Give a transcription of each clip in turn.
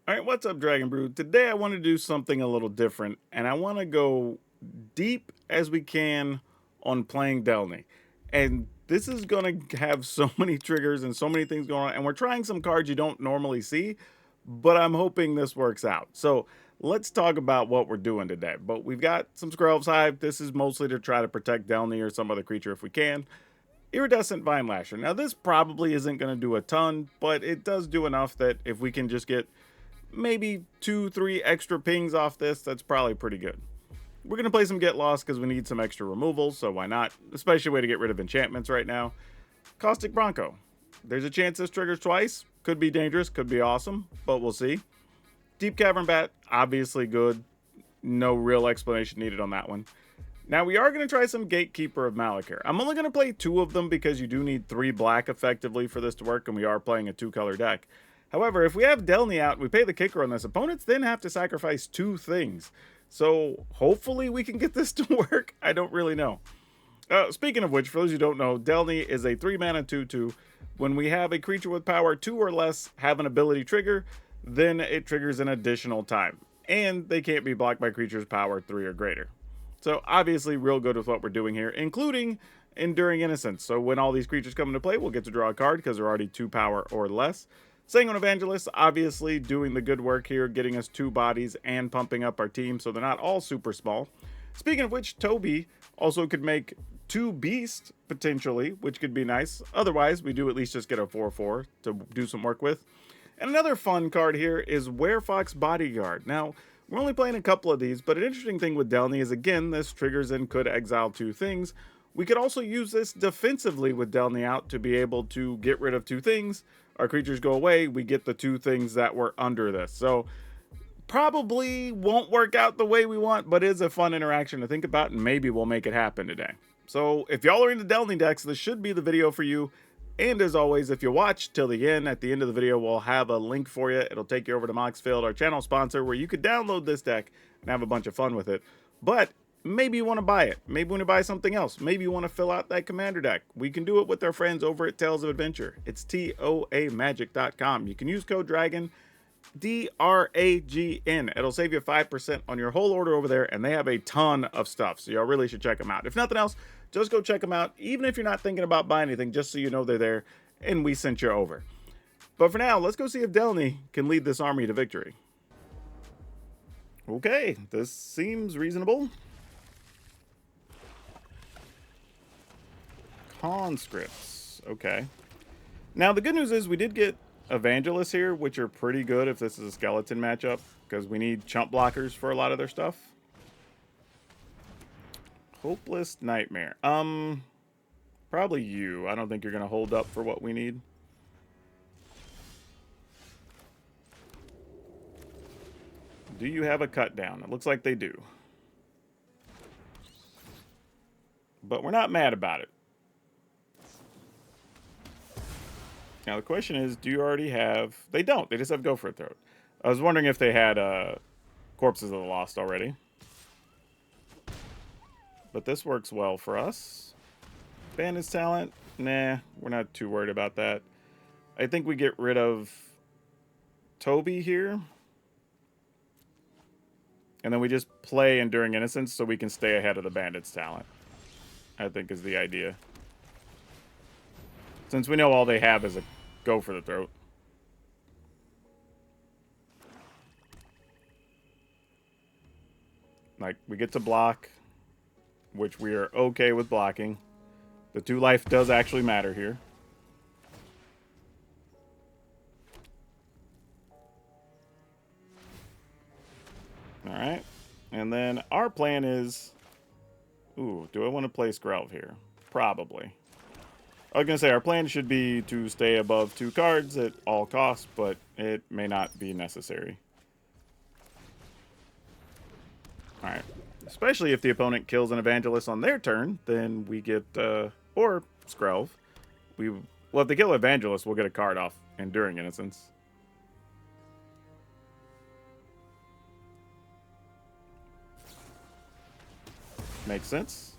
All right, what's up, Dragon Brood? Today I want to do something a little different, and I want to go deep as we can on playing Delney. And this is going to have so many triggers and so many things going on, and we're trying some cards you don't normally see, but I'm hoping this works out. So let's talk about what we're doing today. But we've got some Skrelv's Hive. This is mostly to try to protect Delney or some other creature if we can. Iridescent Vine Lasher. Now, this probably isn't going to do a ton, but it does do enough that if we can just get maybe 2-3 extra pings off this, that's probably pretty good. We're going to play some Get Lost because we need some extra removals, so why not? Especially a way to get rid of enchantments right now. Caustic Bronco. There's a chance this triggers twice. Could be dangerous, could be awesome, but we'll see. Deep Cavern Bat, obviously good. No real explanation needed on that one. Now we are going to try some Gatekeeper of Malakir. I'm only going to play 2 of them because you do need 3 black effectively for this to work, and we are playing a 2-color deck. However, if we have Delney out, we pay the kicker on this. Opponents then have to sacrifice 2 things. So hopefully we can get this to work. I don't really know. Speaking of which, for those who don't know, Delney is a 3-mana 2/2. When we have a creature with power 2 or less have an ability trigger, then it triggers an additional time. And they can't be blocked by creatures power 3 or greater. So obviously real good with what we're doing here, including Enduring Innocence. So when all these creatures come into play, we'll get to draw a card because they're already 2 power or less. Sanguine Evangelist, obviously doing the good work here, getting us 2 bodies and pumping up our team so they're not all super small. Speaking of which, Toby also could make 2 Beasts, potentially, which could be nice. Otherwise, we do at least just get a 4/4 to do some work with. And another fun card here is Werefox Bodyguard. Now, we're only playing a couple of these, but an interesting thing with Delney is, again, this triggers and could exile 2 things. We could also use this defensively with Delney out to be able to get rid of 2 things. Our creatures go away, we get the 2 things that were under this. So probably won't work out the way we want, but is a fun interaction to think about, and maybe we'll make it happen today. So if y'all are into Delney decks, this should be the video for you. And as always, if you watch till the end, at the end of the video, we'll have a link for you. It'll take you over to Moxfield, our channel sponsor, where you could download this deck and have a bunch of fun with it. But maybe you want to buy it. Maybe you want to buy something else. Maybe you want to fill out that commander deck. We can do it with our friends over at Tales of Adventure. It's toamagic.com. You can use code DRAGON, DRAGN. It'll save you 5% on your whole order over there, and they have a ton of stuff, so y'all really should check them out. If nothing else, just go check them out, even if you're not thinking about buying anything, just so you know they're there, and we sent you over. But for now, let's go see if Delney can lead this army to victory. Okay, this seems reasonable. Conscripts. Okay. Now, the good news is we did get Evangelists here, which are pretty good if this is a skeleton matchup, because we need chump blockers for a lot of their stuff. Hopeless Nightmare. Probably you. I don't think you're going to hold up for what we need. Do you have a cut down? It looks like they do. But we're not mad about it. Now the question is, do you already have... They don't. They just have Go for a Throat. I was wondering if they had Corpses of the Lost already. But this works well for us. Bandit's Talent? Nah, we're not too worried about that. I think we get rid of Toby here. And then we just play Enduring Innocence so we can stay ahead of the Bandit's Talent, I think is the idea. Since we know all they have is a Go for the Throat. Like, we get to block, which we are okay with blocking. The 2 life does actually matter here. Alright. And then our plan is... Ooh, do I want to play Skrelv here? Probably. I was going to say, our plan should be to stay above 2 cards at all costs, but it may not be necessary. Alright. Especially if the opponent kills an Evangelist on their turn, then we get, or Skrelv. Well, if they kill Evangelist, we'll get a card off Enduring Innocence. Makes sense.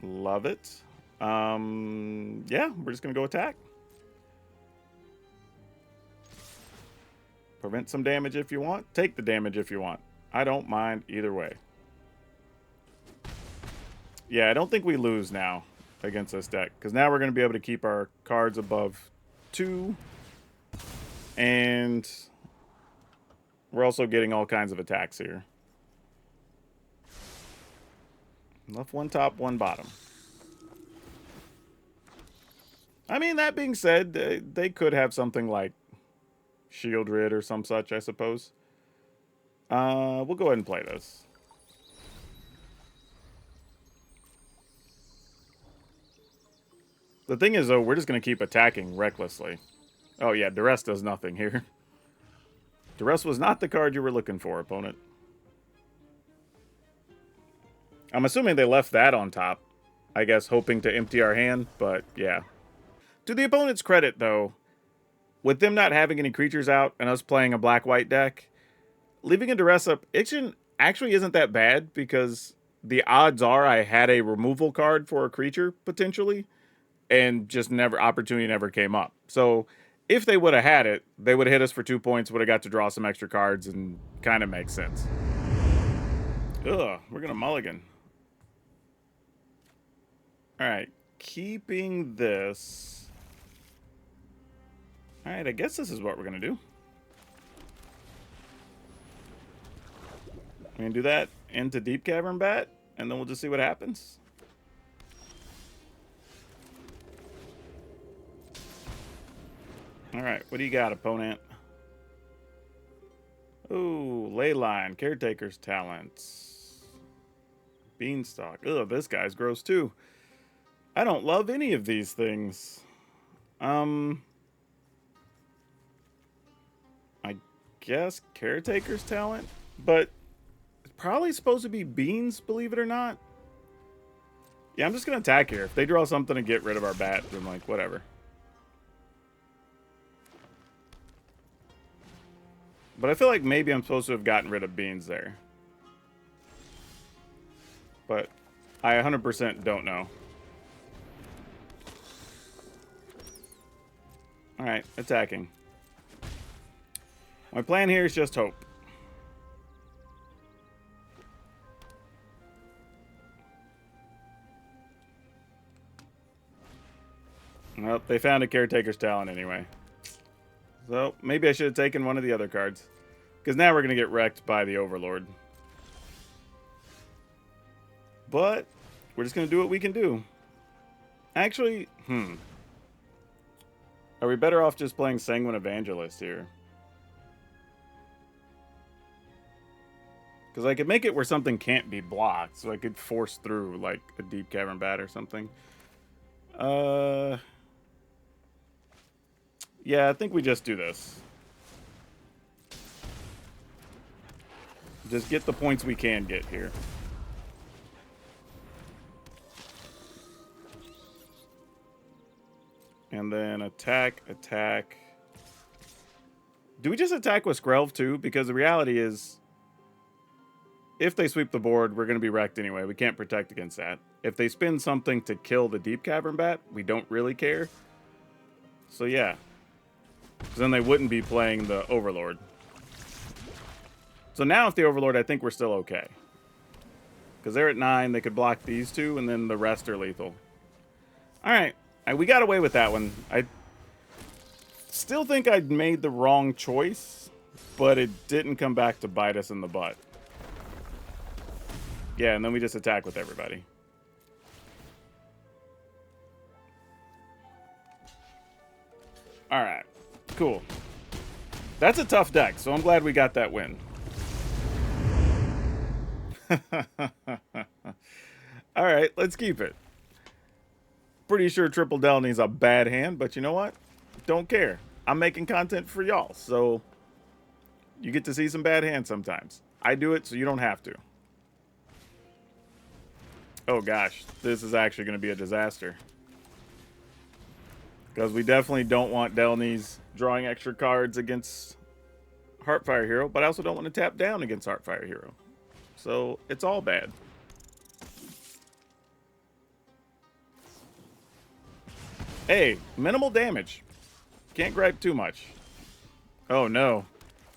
Love it. Yeah, we're just going to go attack. Prevent some damage if you want. Take the damage if you want. I don't mind either way. Yeah, I don't think we lose now against this deck. Because now we're going to be able to keep our cards above 2. And we're also getting all kinds of attacks here. Left one top, one bottom. I mean, that being said, they could have something like Shield Rid or some such, I suppose. We'll go ahead and play this. The thing is, though, we're just going to keep attacking recklessly. Oh, yeah, Duress does nothing here. Duress was not the card you were looking for, opponent. I'm assuming they left that on top. I guess hoping to empty our hand, but yeah. To the opponent's credit, though, with them not having any creatures out and us playing a black-white deck, leaving a Duress up actually isn't that bad because the odds are I had a removal card for a creature, potentially, and just opportunity never came up. So if they would have had it, they would have hit us for 2 points, would have got to draw some extra cards, and kind of makes sense. Ugh, we're going to mulligan. All right, keeping this. All right, I guess this is what we're going to do. We're going to do that into Deep Cavern Bat, and then we'll just see what happens. All right, what do you got, opponent? Ooh, Leyline, Caretaker's Talents. Beanstalk. Ugh, this guy's gross too. I don't love any of these things. I guess Caretaker's Talent, but it's probably supposed to be Beans, believe it or not. Yeah, I'm just going to attack here. If they draw something to get rid of our bat, then like, whatever. But I feel like maybe I'm supposed to have gotten rid of Beans there. But I 100% don't know. Alright, attacking. My plan here is just hope. Well, they found a Caretaker's Talent anyway. So, maybe I should have taken one of the other cards. Because now we're going to get wrecked by the Overlord. But, we're just going to do what we can do. Actually, are we better off just playing Sanguine Evangelist here? Because I could make it where something can't be blocked. So I could force through, like, a Deep Cavern Bat or something. Yeah, I think we just do this. Just get the points we can get here. And then attack, attack. Do we just attack with Skrelv too? Because the reality is, if they sweep the board, we're going to be wrecked anyway. We can't protect against that. If they spin something to kill the Deep Cavern Bat, we don't really care. So yeah. Because then they wouldn't be playing the Overlord. So now if the Overlord, I think we're still okay. Because they're at 9, they could block these two, and then the rest are lethal. Alright, we got away with that one. I still think I made the wrong choice, but it didn't come back to bite us in the butt. Yeah, and then we just attack with everybody. Alright, cool. That's a tough deck, so I'm glad we got that win. Alright, let's keep it. Pretty sure Triple Delney's a bad hand, but you know what? Don't care. I'm making content for y'all, so you get to see some bad hands sometimes. I do it so you don't have to. Oh gosh, this is actually going to be a disaster. Because we definitely don't want Delney's drawing extra cards against Heartfire Hero, but I also don't want to tap down against Heartfire Hero. So, it's all bad. Hey, minimal damage. Can't gripe too much. Oh no.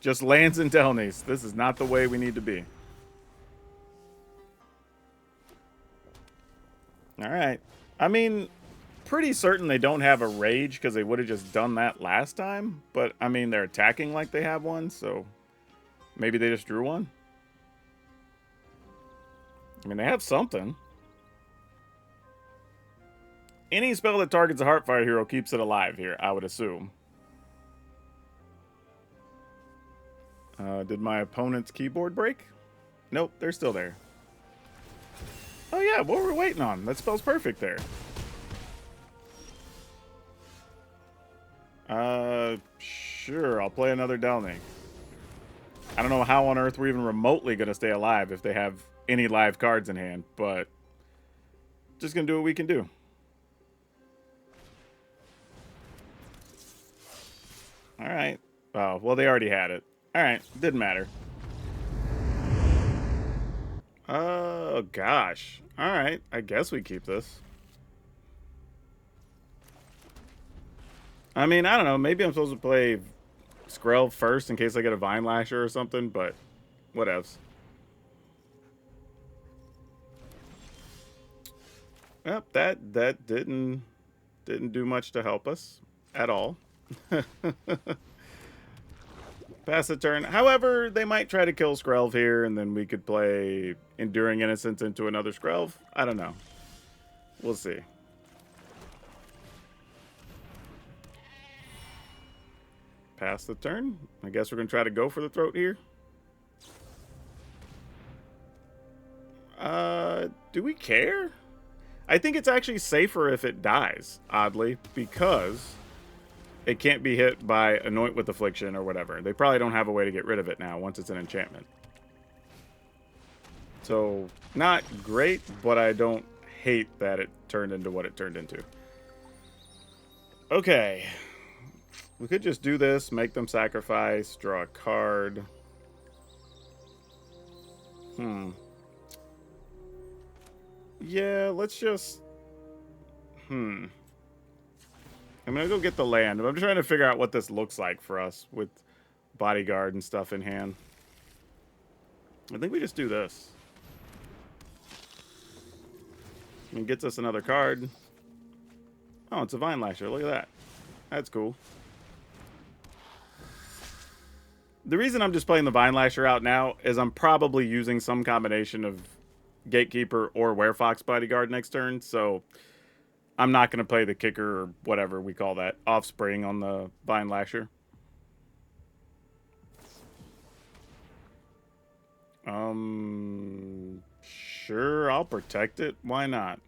Just lands and Delneys. This is not the way we need to be. All right. I mean, pretty certain they don't have a rage because they would have just done that last time. But, I mean, they're attacking like they have one, so maybe they just drew one. I mean, they have something. Any spell that targets a Heartfire hero keeps it alive here, I would assume. Did my opponent's keyboard break? Nope, they're still there. Oh yeah, what were we waiting on? That spell's perfect there. Sure, I'll play another Delney. I don't know how on earth we're even remotely going to stay alive if they have any live cards in hand, but just going to do what we can do. Alright. Oh, well, they already had it. Alright, didn't matter. Oh, gosh. Alright, I guess we keep this. I mean, I don't know. Maybe I'm supposed to play Skrelv first in case I get a Vine Lasher or something, but whatevs. Yep, that didn't do much to help us at all. Pass the turn. However, they might try to kill Skrelv here, and then we could play Enduring Innocence into another Skrelv. I don't know. We'll see. Pass the turn. I guess we're going to try to go for the throat here. Do we care? I think it's actually safer if it dies, oddly, because it can't be hit by Anoint with Affliction or whatever. They probably don't have a way to get rid of it now once it's an enchantment. So, not great, but I don't hate that it turned into what it turned into. Okay. We could just do this, make them sacrifice, draw a card. Yeah, let's just... I'm gonna go get the land. I'm trying to figure out what this looks like for us with Bodyguard and stuff in hand. I think we just do this. It gets us another card. Oh, it's a Vine Lasher. Look at that. That's cool. The reason I'm just playing the Vine Lasher out now is I'm probably using some combination of Gatekeeper or Werefox Bodyguard next turn, so I'm not going to play the Kicker or whatever we call that, Offspring on the Vine Lasher. Sure, I'll protect it. Why not?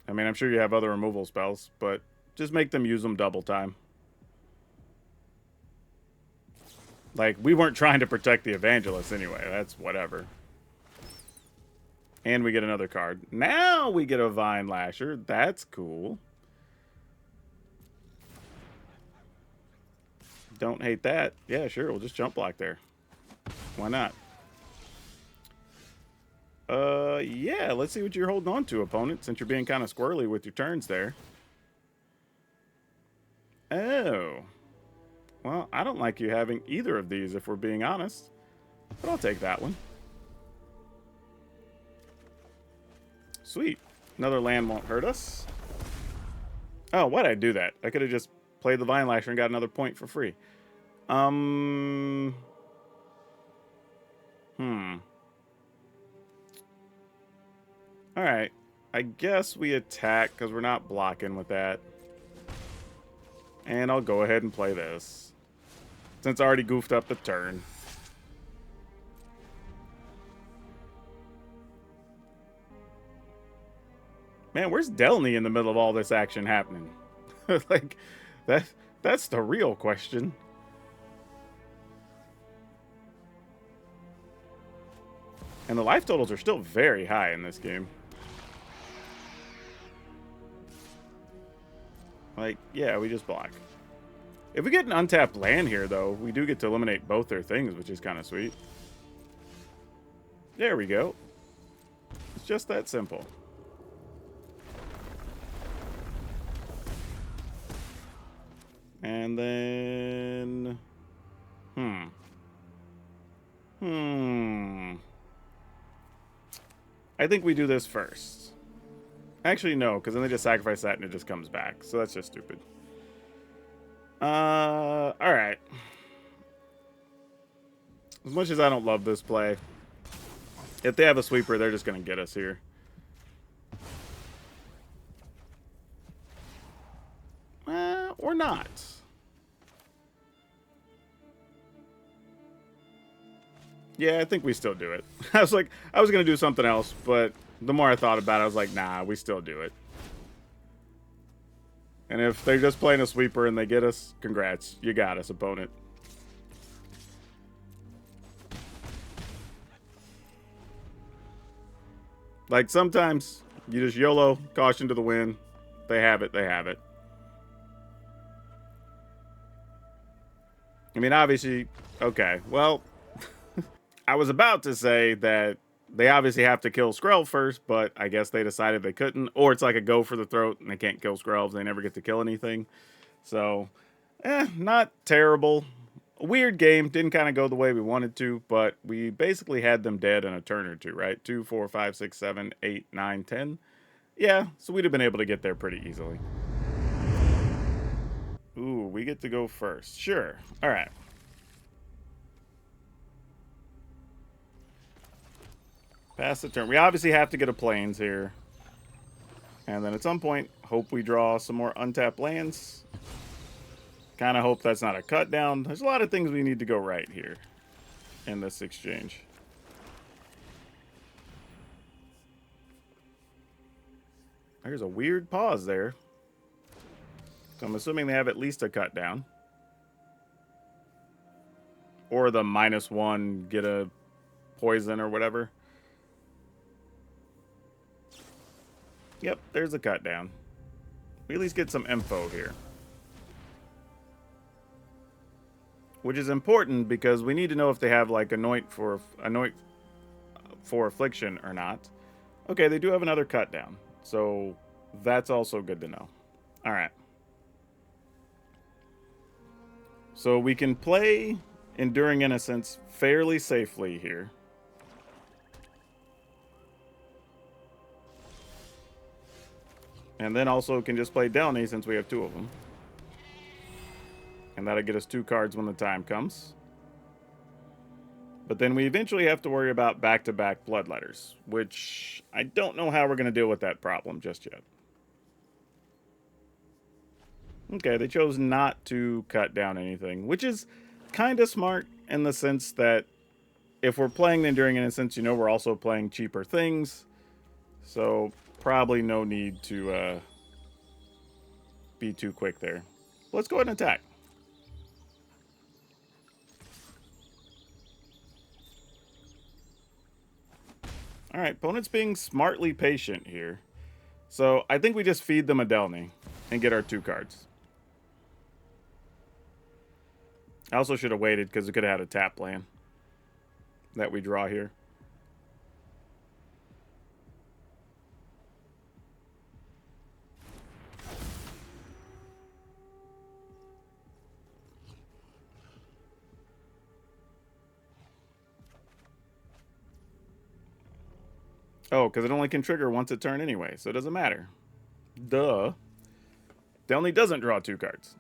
I mean, I'm sure you have other removal spells, but just make them use them double time. Like, we weren't trying to protect the Evangelist anyway. That's whatever. And we get another card. Now we get a Vine Lasher. That's cool. Don't hate that. Yeah, sure. We'll just jump block there. Why not? Yeah. Let's see what you're holding on to, opponent, since you're being kind of squirrely with your turns there. Oh. Well, I don't like you having either of these, if we're being honest. But I'll take that one. Sweet. Another land won't hurt us. Oh, why'd I do that? I could have just played the Vine Lasher and got another point for free. Alright. I guess we attack because we're not blocking with that. And I'll go ahead and play this, since I already goofed up the turn. Man, where's Delney in the middle of all this action happening? Like, that's the real question. And the life totals are still very high in this game. Like, yeah, we just block. If we get an untapped land here, though, we do get to eliminate both their things, which is kind of sweet. There we go. It's just that simple. And then I think we do this first. Actually, no, because then they just sacrifice that and it just comes back. So that's just stupid. Alright. As much as I don't love this play, if they have a sweeper, they're just going to get us here. Or not. Yeah, I think we still do it. I was like, I was going to do something else, but the more I thought about it, I was like, nah, we still do it. And if they're just playing a sweeper and they get us, congrats. You got us, opponent. Like, sometimes you just YOLO, caution to the wind. They have it, they have it. I mean, obviously, okay, well, I was about to say that they obviously have to kill Skrelv first, but I guess they decided they couldn't. Or it's like a go for the throat and they can't kill Skrelvs. They never get to kill anything. So, not terrible. A weird game. Didn't kind of go the way we wanted to, but we basically had them dead in a turn or two, right? 2, 4, 5, 6, 7, 8, 9, 10. Yeah, so we'd have been able to get there pretty easily. Ooh, we get to go first. Sure. All right. Pass the turn. We obviously have to get a plains here. And then at some point, hope we draw some more untapped lands. Kind of hope that's not a cut down. There's a lot of things we need to go right here in this exchange. There's a weird pause there. So I'm assuming they have at least a cut down. Or the -1, get a poison or whatever. Yep, there's a cut down. We at least get some info here. Which is important because we need to know if they have like anoint for affliction or not. Okay, they do have another cut down. So that's also good to know. All right. So we can play Enduring Innocence fairly safely here. And then also can just play Delney since we have 2 of them. And that'll get us 2 cards when the time comes. But then we eventually have to worry about back-to-back Bloodletters, which I don't know how we're going to deal with that problem just yet. Okay, they chose not to cut down anything, which is kind of smart in the sense that if we're playing the Enduring Innocence, you know we're also playing cheaper things. So probably no need to be too quick there. Let's go ahead and attack. All right, opponent's being smartly patient here. So I think we just feed them a Delney and get our 2 cards. I also should have waited because we could have had a tap land that we draw here. Oh, because it only can trigger once a turn anyway, so it doesn't matter. Duh. Delney doesn't draw 2 cards.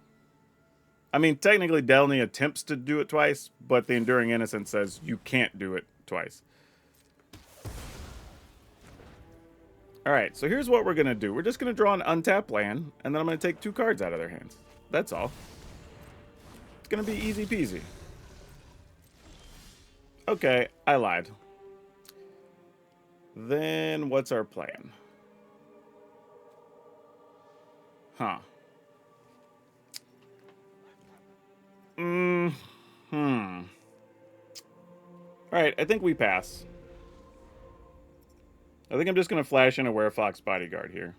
I mean, technically, Delney attempts to do it twice, but the Enduring Innocence says you can't do it twice. Alright, so here's what we're going to do. We're just going to draw an untapped land, and then I'm going to take 2 cards out of their hands. That's all. It's going to be easy peasy. Okay, I lied. Then what's our plan? Huh. Alright, I think we pass. I think I'm just going to flash in a Werefox Bodyguard here.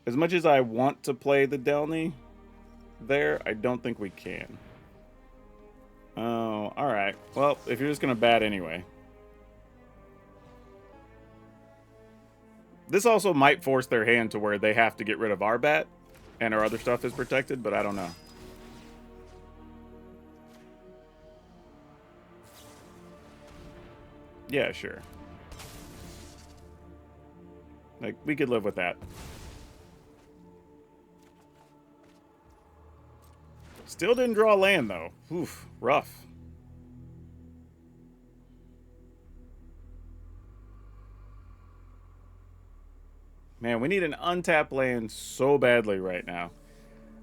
As much as I want to play the Delney there, I don't think we can. Oh, alright. Well, if you're just going to bat anyway. This also might force their hand to where they have to get rid of our bat, and our other stuff is protected, but I don't know. Yeah, sure. Like, we could live with that. Still didn't draw land, though. Oof, rough. Man, we need an untapped land so badly right now.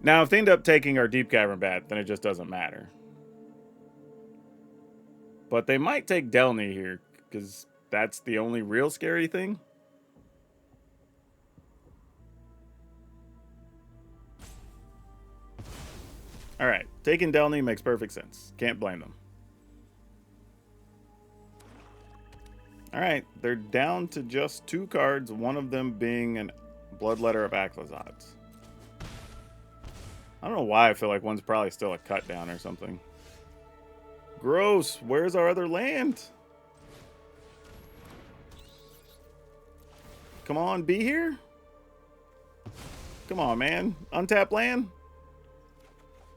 Now, if they end up taking our Deep Cavern Bat, then it just doesn't matter. But they might take Delney here, because that's the only real scary thing. Alright, taking Delney makes perfect sense. Can't blame them. Alright, they're down to just 2 cards, one of them being an Bloodletter of Aclazotz. I don't know why I feel like one's probably still a cut down or something. Gross, where's our other land? Come on, be here? Come on, man. Untap land?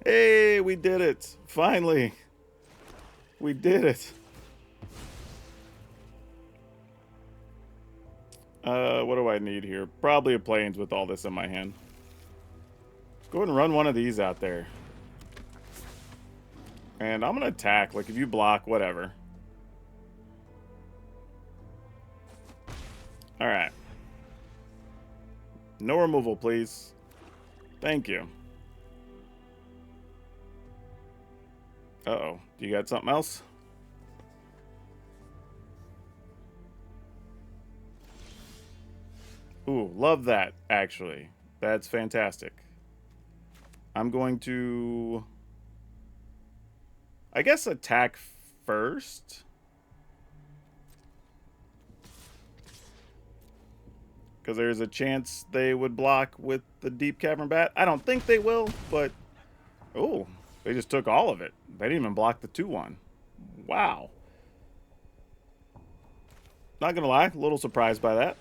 Hey, we did it. Finally. We did it. What do I need here? Probably a Plains with all this in my hand. Let's go ahead and run one of these out there. And I'm going to attack. Like, if you block, whatever. Alright. No removal, please. Thank you. Uh-oh. Do you got something else? Ooh, love that, actually. That's fantastic. I'm going to, I guess, attack first. Because there's a chance they would block with the Deep Cavern Bat. I don't think they will, but... Oh, they just took all of it. They didn't even block the 2-1. Wow. Not gonna lie, a little surprised by that.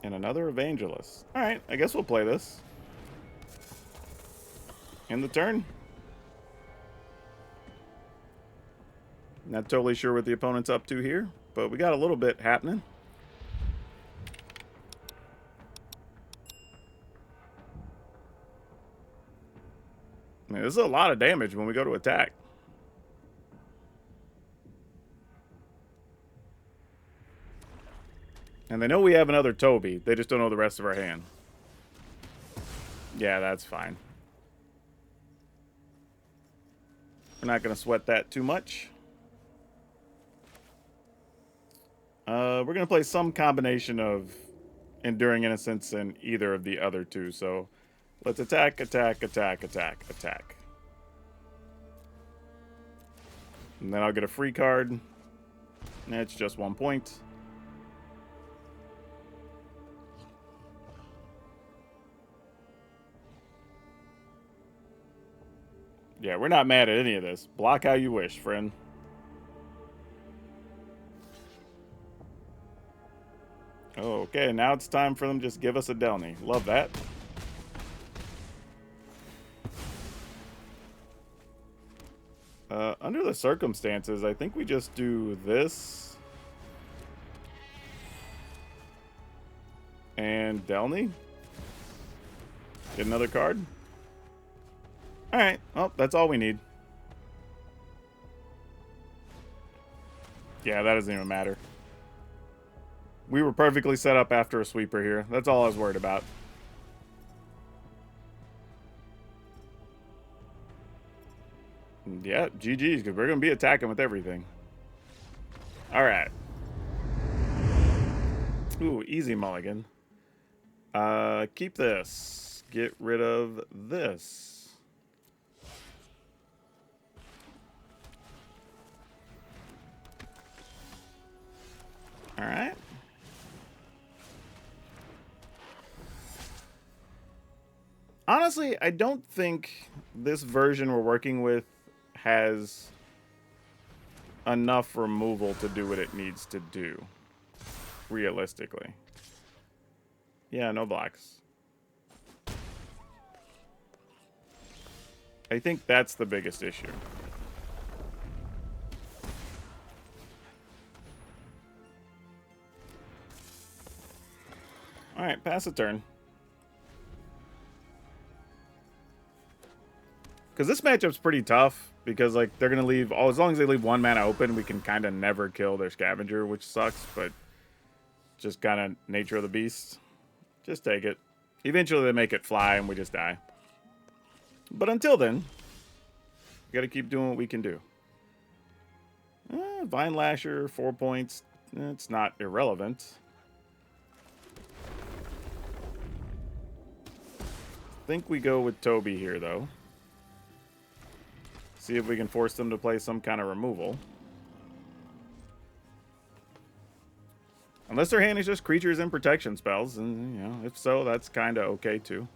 And another Evangelist. Alright, I guess we'll play this. End the turn. Not totally sure what the opponent's up to here, but we got a little bit happening. I mean, this is a lot of damage when we go to attack. And they know we have another Toby. They just don't know the rest of our hand. Yeah, that's fine. We're not going to sweat that too much. We're going to play some combination of Enduring Innocence and either of the other two. So let's attack, attack, attack, attack, attack. And then I'll get a free card. And it's just 1 point. Yeah, we're not mad at any of this. Block how you wish, friend. Oh, okay, now it's time for them to just give us a Delney. Love that. Under the circumstances, I think we just do this. And Delney. Get another card. Alright, well, that's all we need. Yeah, that doesn't even matter. We were perfectly set up after a sweeper here. That's all I was worried about. Yeah, GG's, because we're going to be attacking with everything. Alright. Ooh, easy mulligan. Keep this. Get rid of this. Alright. Honestly, I don't think this version we're working with has enough removal to do what it needs to do. Realistically. Yeah, no blocks. I think that's the biggest issue. Alright, pass a turn. Because this matchup's pretty tough. Because, like, they're going to leave... as long as they leave 1 mana open, we can kind of never kill their Scavenger, which sucks. But just kind of nature of the beast. Just take it. Eventually they make it fly and we just die. But until then, we got to keep doing what we can do. Vine Lasher, 4 points. It's not irrelevant. I think we go with Toby here, though. See if we can force them to play some kind of removal. Unless their hand is just creatures and protection spells, and, you know, if so, that's kind of okay, too.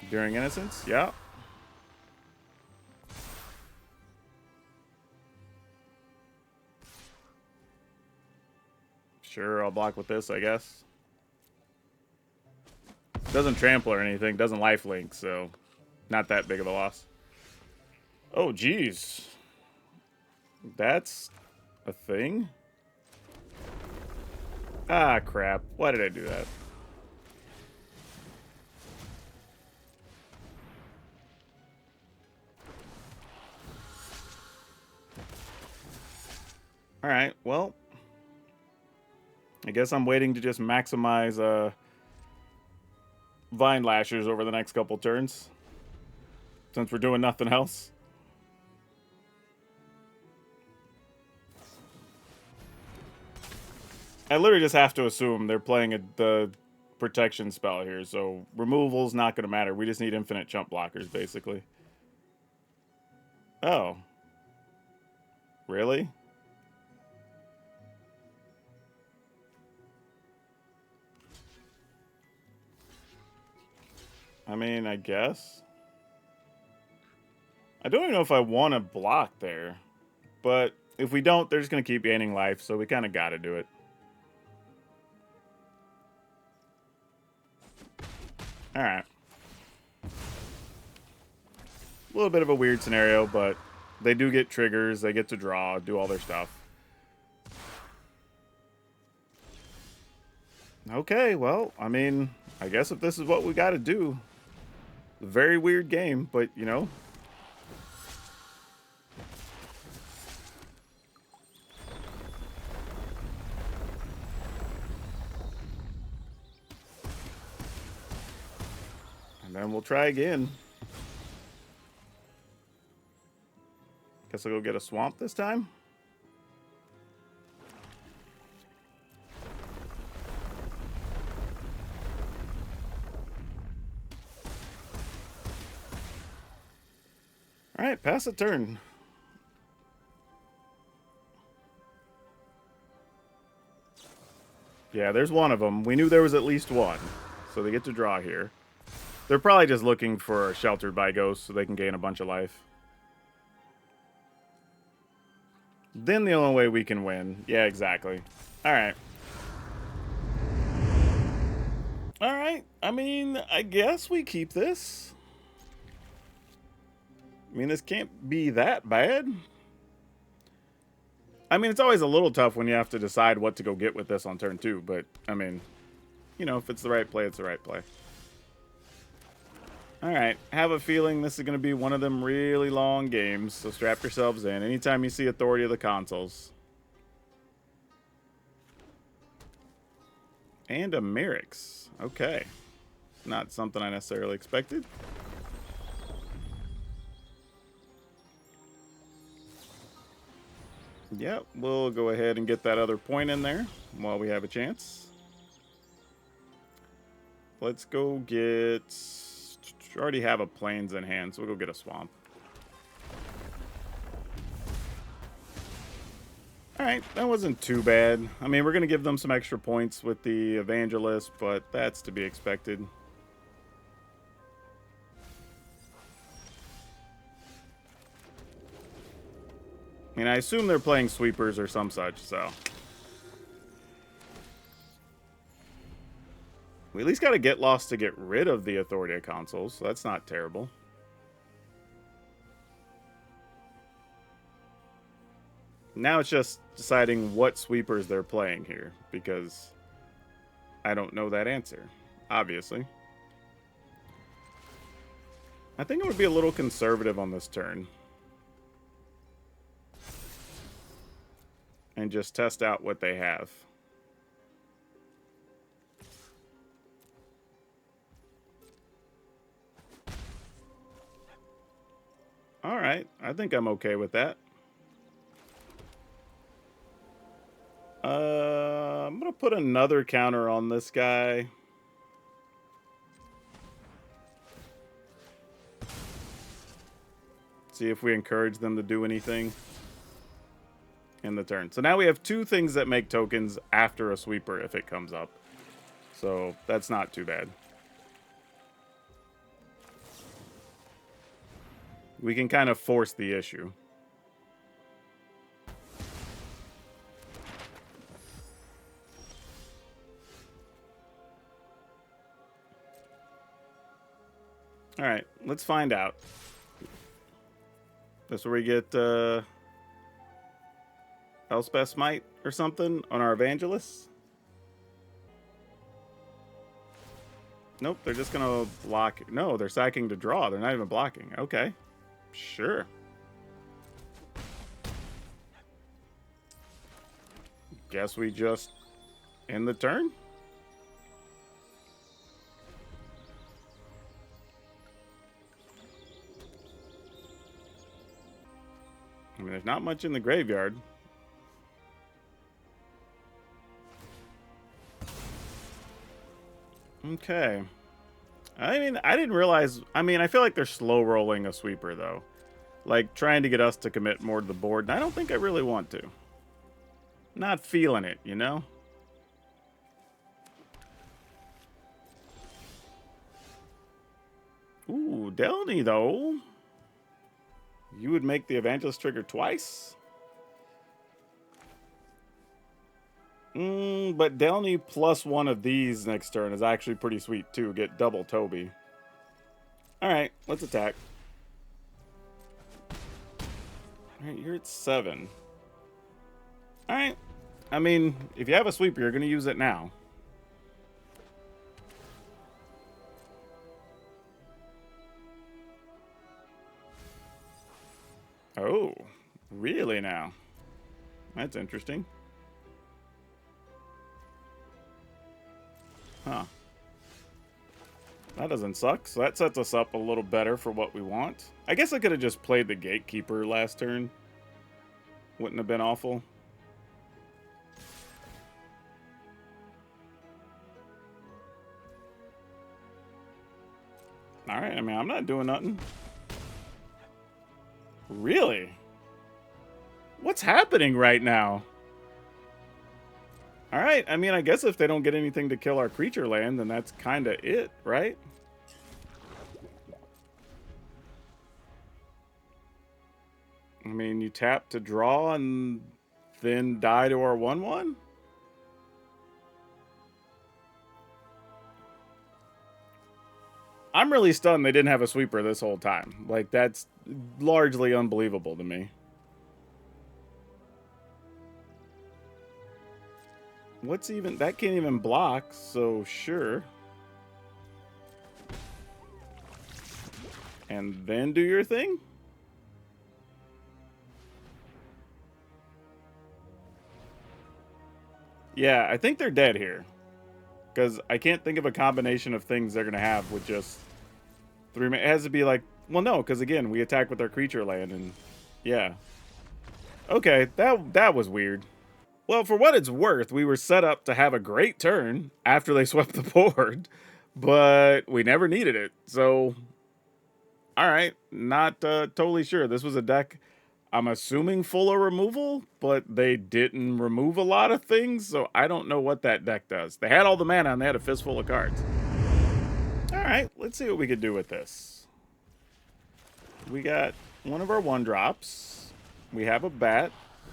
During Innocence, yeah. Sure, I'll block with this, I guess. Doesn't trample or anything, doesn't lifelink, so not that big of a loss. Oh, geez. That's a thing? Ah, crap. Why did I do that? Alright, well. I guess I'm waiting to just maximize Vine Lashers over the next couple turns. Since we're doing nothing else. I literally just have to assume they're playing the protection spell here, so removal's not going to matter. We just need infinite chump blockers, basically. Oh. Really? I mean, I guess. I don't even know if I want to block there. But if we don't, they're just going to keep gaining life, so we kind of got to do it. Alright. A little bit of a weird scenario, but they do get triggers, they get to draw, do all their stuff. Okay, well, I mean, I guess if this is what we got to do. Very weird game, but, you know. And then we'll try again. Guess I'll go get a swamp this time. Alright, pass a turn. Yeah, there's one of them. We knew there was at least one. So they get to draw here. They're probably just looking for Sheltered by Ghosts so they can gain a bunch of life. Then the only way we can win. Yeah, exactly. Alright. Alright, I mean, I guess we keep this. I mean, this can't be that bad. I mean, it's always a little tough when you have to decide what to go get with this on turn 2, but, I mean, you know, if it's the right play, it's the right play. Alright, have a feeling this is going to be one of them really long games, so strap yourselves in. Anytime you see Authority of the Consuls. And a Merrick's. Okay. Not something I necessarily expected. Yep, we'll go ahead and get that other point in there while we have a chance. Let's go get... We already have a Plains in hand, so we'll go get a Swamp. Alright, that wasn't too bad. I mean, we're going to give them some extra points with the Evangelist, but that's to be expected. I mean, I assume they're playing Sweepers or some such, so... We at least got to get lost to get rid of the Authority consoles, so that's not terrible. Now it's just deciding what sweepers they're playing here, because I don't know that answer, obviously. I think it would be a little conservative on this turn. And just test out what they have. Alright, I think I'm okay with that. I'm going to put another counter on this guy. See if we encourage them to do anything in the turn. So now we have two things that make tokens after a sweeper if it comes up. So that's not too bad. We can kind of force the issue. All right, let's find out. That's where we get Elspeth Smite or something on our Evangelists. Nope, they're just going to block. No, they're sacking to draw. They're not even blocking. Okay, sure. Guess we just end the turn? I mean, there's not much in the graveyard. Okay. I mean, I didn't realize... I mean, I feel like they're slow rolling a sweeper, though. Like, trying to get us to commit more to the board. And I don't think I really want to. Not feeling it, you know? Ooh, Delney, though. You would make the Evangelist trigger twice? But Delney plus one of these next turn is actually pretty sweet, too. Get double Toby. Alright, let's attack. Alright, you're at 7. Alright. I mean, if you have a sweeper, you're going to use it now. Oh, really now? That's interesting. Huh. That doesn't suck. So that sets us up a little better for what we want. I guess I could have just played the Gatekeeper last turn. Wouldn't have been awful. Alright, I mean, I'm not doing nothing. Really? What's happening right now? Alright, I mean, I guess if they don't get anything to kill our creature land, then that's kind of it, right? I mean, you tap to draw and then die to our 1/1? I'm really stunned they didn't have a sweeper this whole time. Like, that's largely unbelievable to me. What's even... That can't even block, so sure. And then do your thing? Yeah, I think they're dead here. Because I can't think of a combination of things they're going to have with just 3... It has to be like... Well, no, because again, we attack with our creature land and... Yeah. Okay, that was weird. Well, for what it's worth, we were set up to have a great turn after they swept the board. But we never needed it, so... Alright, not totally sure. This was a deck... I'm assuming full of removal, but they didn't remove a lot of things, so I don't know what that deck does. They had all the mana and they had a fistful of cards. Alright, let's see what we could do with this. We got one of our 1-drops. We have a bat,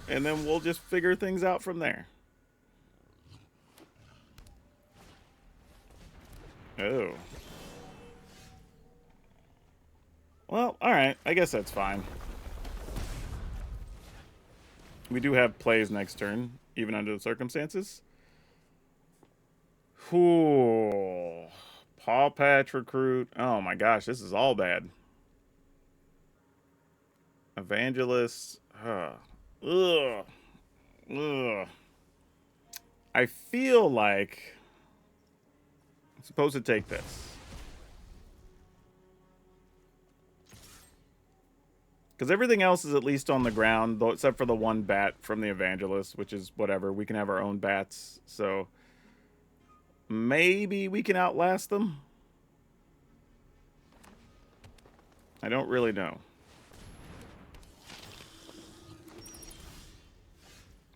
and then we'll just figure things out from there. Oh. Well, alright. I guess that's fine. We do have plays next turn, even under the circumstances. Ooh. Paw Patch Recruit. Oh my gosh, this is all bad. Evangelist. Ugh. Ugh. I feel like I'm supposed to take this. Because everything else is at least on the ground, though, except for the one bat from the Evangelist, which is whatever. We can have our own bats, so maybe we can outlast them. I don't really know.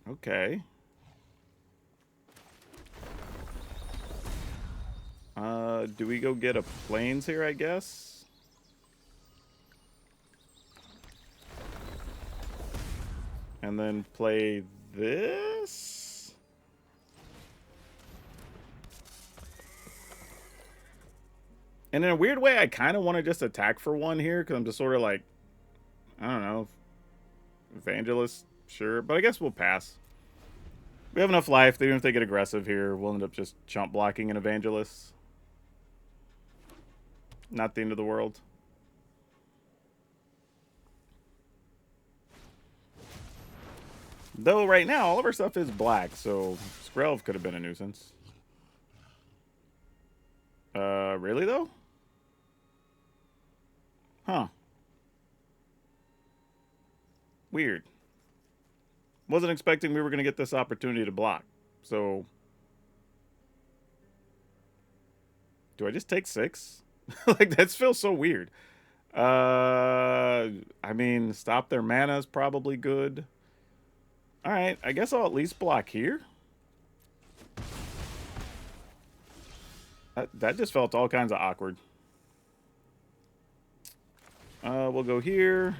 Okay. Do we go get a plains here, I guess? And then play this? And in a weird way, I kind of want to just attack for one here, because I'm just sort of like, I don't know. Evangelist, sure. But I guess we'll pass. We have enough life that even if they get aggressive here, we'll end up just chump blocking an Evangelist. Not the end of the world. Though right now, all of our stuff is black, so Skrelv could have been a nuisance. Really though? Huh. Weird. Wasn't expecting we were going to get this opportunity to block. So, do I just take 6? Like, that feels so weird. I mean, stop their mana is probably good. Alright, I guess I'll at least block here. That just felt all kinds of awkward. We'll go here.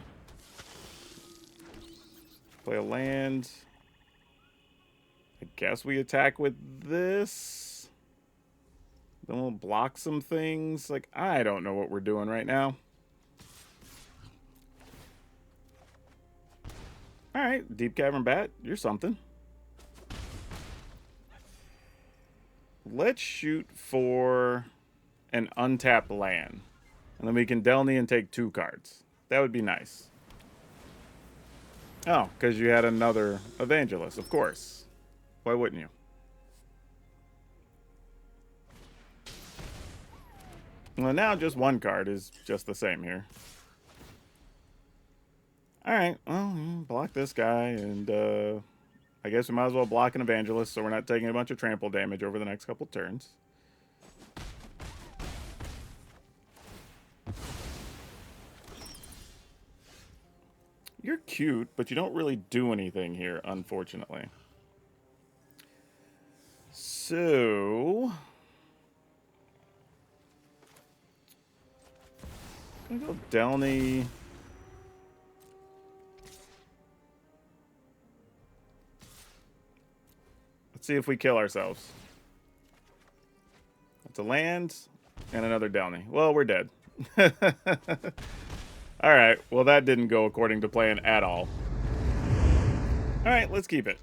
Play a land. I guess we attack with this. Then we'll block some things. Like, I don't know what we're doing right now. Alright, Deep Cavern Bat, you're something. Let's shoot for an untapped land. And then we can Delney and take 2 cards. That would be nice. Oh, because you had another Evangelist, of course. Why wouldn't you? Well, now just 1 card is just the same here. Alright, well, block this guy, and I guess we might as well block an Evangelist so we're not taking a bunch of trample damage over the next couple turns. You're cute, but you don't really do anything here, unfortunately. So, I'm gonna go Delney. Let's see if we kill ourselves. It's a land and another Delney. Well, we're dead. Alright, well that didn't go according to plan at all. Alright, let's keep it.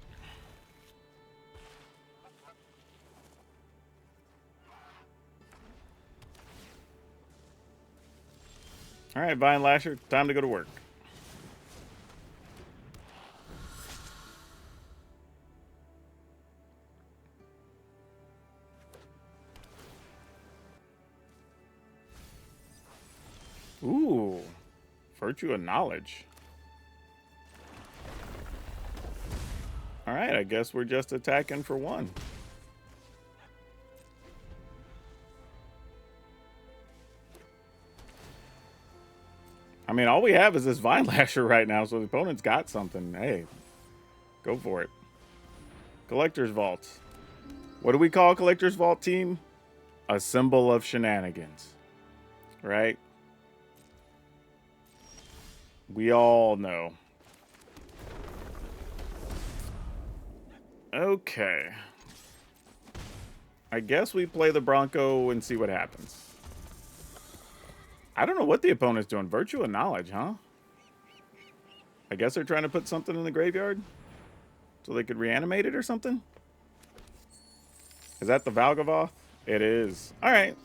Alright, Vine Lasher, time to go to work. Ooh. Virtue of Knowledge. Alright, I guess we're just attacking for 1. I mean, all we have is this Vine Lasher right now, so the opponent's got something. Hey, go for it. Collector's Vault. What do we call Collector's Vault, team? A symbol of shenanigans. Right? We all know. Okay. I guess we play the Bronco and see what happens. I don't know what the opponent's doing. Virtue of Knowledge, huh? I guess they're trying to put something in the graveyard so they could reanimate it or something. Is that the Valgavoth? It is. All right.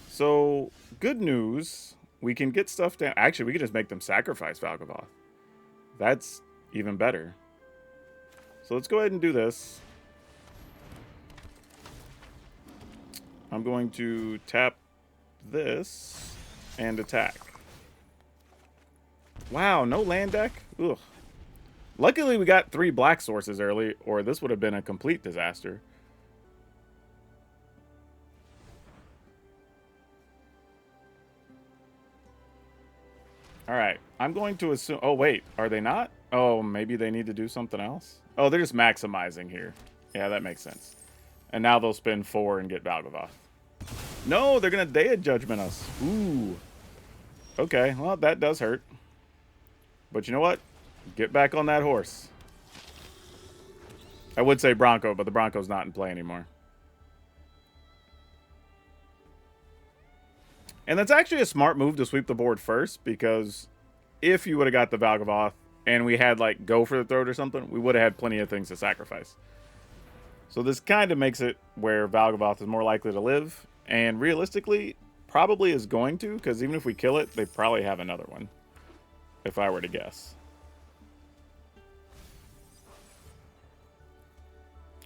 So, good news. We can get stuff down. Actually, we can just make them sacrifice Valgavoth. That's even better. So let's go ahead and do this. I'm going to tap this and attack. Wow, no land deck? Ugh. Luckily, we got 3 black sources early, or this would have been a complete disaster. All right, I'm going to assume... Oh, wait, are they not? Oh, maybe they need to do something else? Oh, they're just maximizing here. Yeah, that makes sense. And now they'll spend 4 and get Valgavoth. No, they're going to Day of Judgment us. Ooh. Okay, well, that does hurt. But you know what? Get back on that horse. I would say Bronco, but the Bronco's not in play anymore. And that's actually a smart move to sweep the board first, because if you would have got the Valgavoth and we had, like, Go for the Throat or something, we would have had plenty of things to sacrifice. So this kind of makes it where Valgavoth is more likely to live, and realistically, probably is going to, because even if we kill it, they probably have another one, if I were to guess.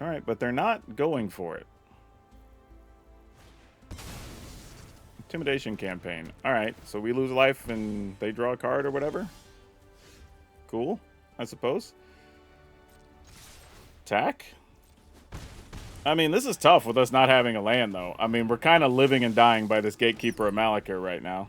Alright, but they're not going for it. Intimidation campaign. Alright, so we lose life and they draw a card or whatever. Cool, I suppose. Attack? I mean, this is tough with us not having a land, though. I mean, we're kind of living and dying by this Gatekeeper of Malakir right now.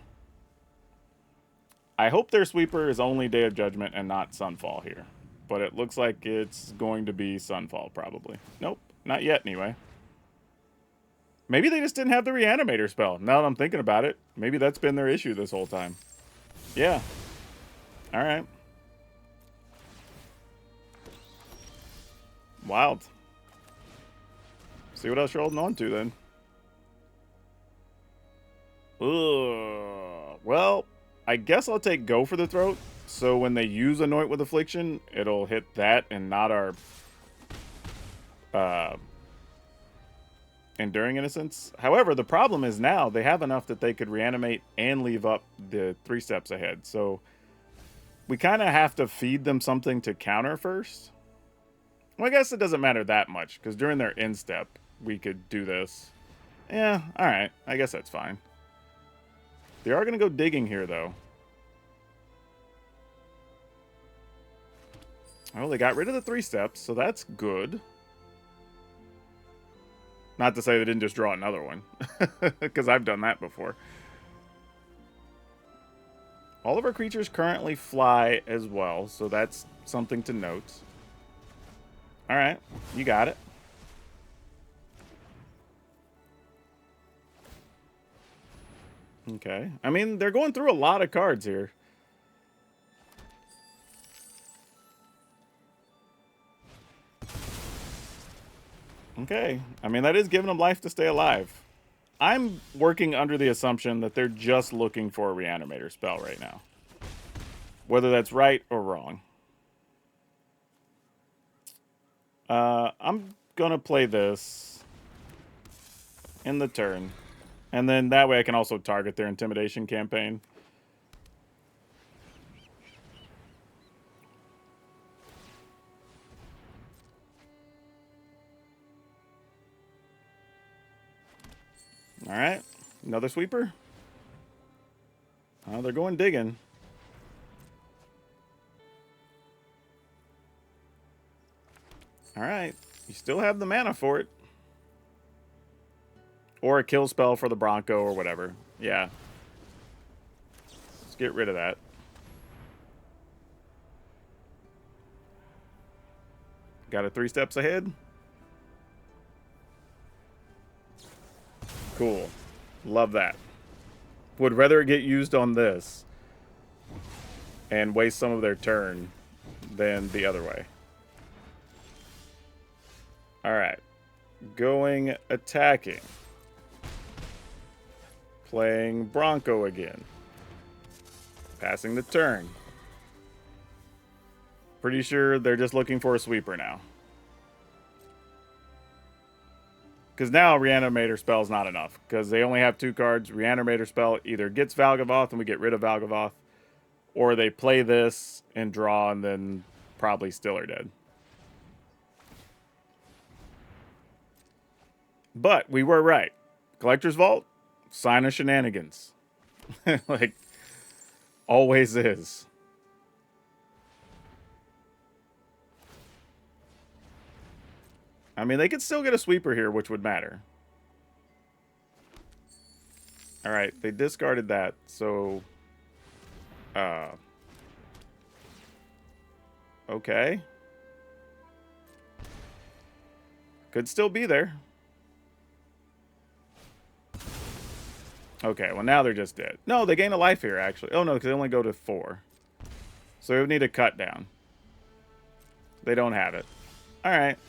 I hope their sweeper is only Day of Judgment and not Sunfall here. But it looks like it's going to be Sunfall, probably. Nope, not yet, anyway. Maybe they just didn't have the Reanimator spell. Now that I'm thinking about it, maybe that's been their issue this whole time. Yeah. Alright. Wild. See what else you're holding on to, then. Ugh. Well, I guess I'll take Go for the Throat. So when they use Anoint with Affliction, it'll hit that and not our Enduring Innocence. However, the problem is now they have enough that they could reanimate and leave up the 3 steps ahead. So we kind of have to feed them something to counter first. Well, I guess it doesn't matter that much, because during their end step, we could do this. Yeah, alright. I guess that's fine. They are going to go digging here, though. Oh, they got rid of the 3 steps, so that's good. Not to say they didn't just draw another one, because I've done that before. All of our creatures currently fly as well, so that's something to note. Alright, you got it. Okay. I mean, they're going through a lot of cards here. Okay. I mean, that is giving them life to stay alive. I'm working under the assumption that they're just looking for a Reanimator spell right now. Whether that's right or wrong. I'm going to play this in the turn. And then that way I can also target their Intimidation campaign. Alright, another sweeper. Oh, they're going digging. Alright, you still have the mana for it. Or a kill spell for the Bronco or whatever. Yeah. Let's get rid of that. Got it 3 steps ahead. Cool. Love that. Would rather get used on this and waste some of their turn than the other way. Alright. going attacking. Playing Bronco again. Passing the turn. Pretty sure they're just looking for a sweeper now. Because now Reanimator Spell's not enough. Because they only have 2 cards. Reanimator Spell either gets Valgavoth and we get rid of Valgavoth, or they play this and draw and then probably still are dead. But we were right. Collector's Vault, sign of shenanigans. Like, always is. I mean, they could still get a sweeper here, which would matter. Alright, they discarded that, so... okay. Could still be there. Okay, well now they're just dead. No, they gain a life here, actually. Oh no, because they only go to 4. So we would need a cut down. They don't have it. Alright.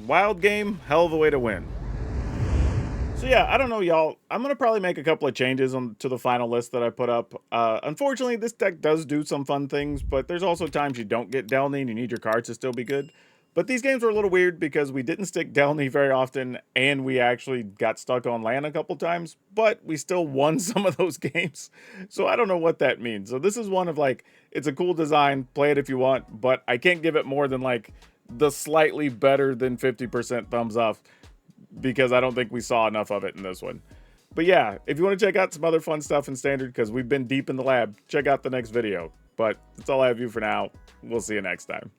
Wild game, hell of a way to win. So yeah, I don't know, y'all. I'm going to probably make a couple of changes to the final list that I put up. Unfortunately, this deck does do some fun things, but there's also times you don't get Delney and you need your cards to still be good. But these games were a little weird because we didn't stick Delney very often, and we actually got stuck on land a couple times, but we still won some of those games. So I don't know what that means. So this is one of like, it's a cool design, play it if you want, but I can't give it more than like the slightly better than 50% thumbs up, because I don't think we saw enough of it in this one. But yeah, if you want to check out some other fun stuff in Standard, because we've been deep in the lab, check out the next video. But that's all I have for you for now. We'll see you next time.